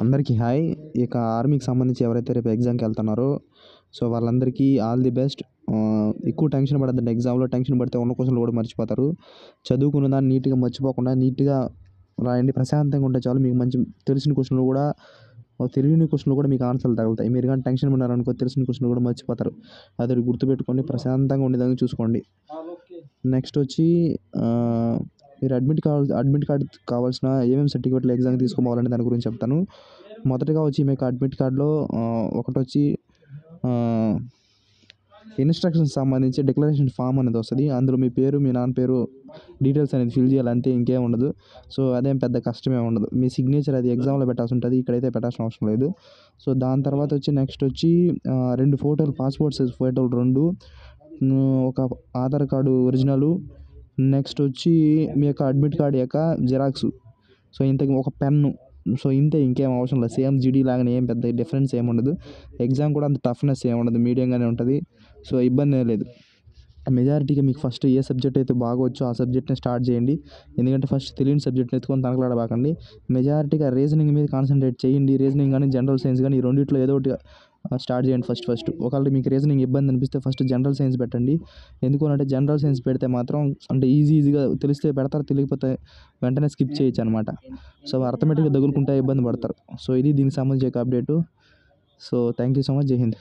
అందరికీ హాయ్. ఇక ఆర్మీకి సంబంధించి ఎవరైతే రేపు ఎగ్జామ్కి వెళ్తున్నారో సో వాళ్ళందరికీ ఆల్ ది బెస్ట్. ఎక్కువ టెన్షన్ పడద్దండి. ఎగ్జామ్లో టెన్షన్ పడితే ఉన్న క్వశ్చన్లు కూడా మర్చిపోతారు. చదువుకున్న దాన్ని నీట్గా మర్చిపోకుండా నీట్గా రాయండి. ప్రశాంతంగా ఉంటే చాలు. మీకు మంచి తెలిసిన క్వశ్చన్లు కూడా తెలియని క్వశ్చన్లు కూడా మీకు ఆన్సర్లు తగులుతాయి. మీరు కానీ టెన్షన్ పడినారనుకో తెలిసిన క్వశ్చన్లు కూడా మర్చిపోతారు. అది గుర్తుపెట్టుకోండి. ప్రశాంతంగా ఉండేదాన్ని చూసుకోండి. నెక్స్ట్ వచ్చి మీరు అడ్మిట్ కార్డ్ కావాల్సిన ఏమేమి సర్టిఫికేట్లు ఎగ్జామ్ తీసుకోవాలని దాని గురించి చెప్తాను. మొదటగా వచ్చి మీకు అడ్మిట్ కార్డులో ఒకటి వచ్చి ఇన్స్ట్రక్షన్స్ సంబంధించి డిక్లరేషన్ ఫామ్ అనేది వస్తుంది. అందులో మీ పేరు, మీ నాన్న పేరు డీటెయిల్స్ అనేది ఫిల్ చేయాలి, అంతే, ఇంకేం ఉండదు. సో అదేం పెద్ద కష్టమే ఉండదు. మీ సిగ్నేచర్ అది ఎగ్జామ్లో పెట్టాల్సి ఉంటుంది, ఇక్కడైతే పెట్టాల్సిన అవసరం లేదు. సో దాని తర్వాత వచ్చి నెక్స్ట్ వచ్చి 2 ఫోటోలు, పాస్పోర్ట్ సైజ్ ఫోటోలు 2, ఒక ఆధార్ కార్డు ఒరిజినలు, నెక్స్ట్ వచ్చి మీ యొక్క అడ్మిట్ కార్డు యొక్క జిరాక్స్. సో ఇంతకు ఒక పెన్ను. సో ఇంతే, ఇంకేం అవసరం లేదు. సేమ్ జీడీ లాగానే ఏం పెద్ద డిఫరెన్స్ ఏమి ఉండదు. ఎగ్జామ్ కూడా అంత టఫ్నెస్ ఏమి ఉండదు, మీడియంగానే ఉంటుంది. సో ఇబ్బంది ఏం లేదు. మెజారిటీగా మీకు ఫస్ట్ ఏ సబ్జెక్ట్ అయితే బాగా వచ్చో ఆ సబ్జెక్ట్ని స్టార్ట్ చేయండి. ఎందుకంటే ఫస్ట్ తెలియని సబ్జెక్ట్ని ఎత్తుకొని తనకలాడబాకండి. మెజారిటీగా రీజనింగ్ మీద కాన్సన్ట్రేట్ చేయండి. రీజనింగ్ కానీ జనరల్ సైన్స్ కానీ ఈ రెండిట్లో ఏదో ఒకటి స్టార్ట్ చేయండి ఫస్ట్. ఒకవేళ మీకు రీజనింగ్ ఇబ్బంది అనిపిస్తే ఫస్ట్ జనరల్ సైన్స్ పెట్టండి. ఎందుకంటే జనరల్ సైన్స్ పెడితే మాత్రం అంటే ఈజీగా తెలిస్తే పెడతారు, తెలియకపోతే వెంటనే స్కిప్ చేయొచ్చు అనమాట. సో అర్థమెటిక్గా తగులుకుంటే ఇబ్బంది పడతారు. సో ఇది దీనికి సంబంధించి update. So thank you so much. జై హింద్.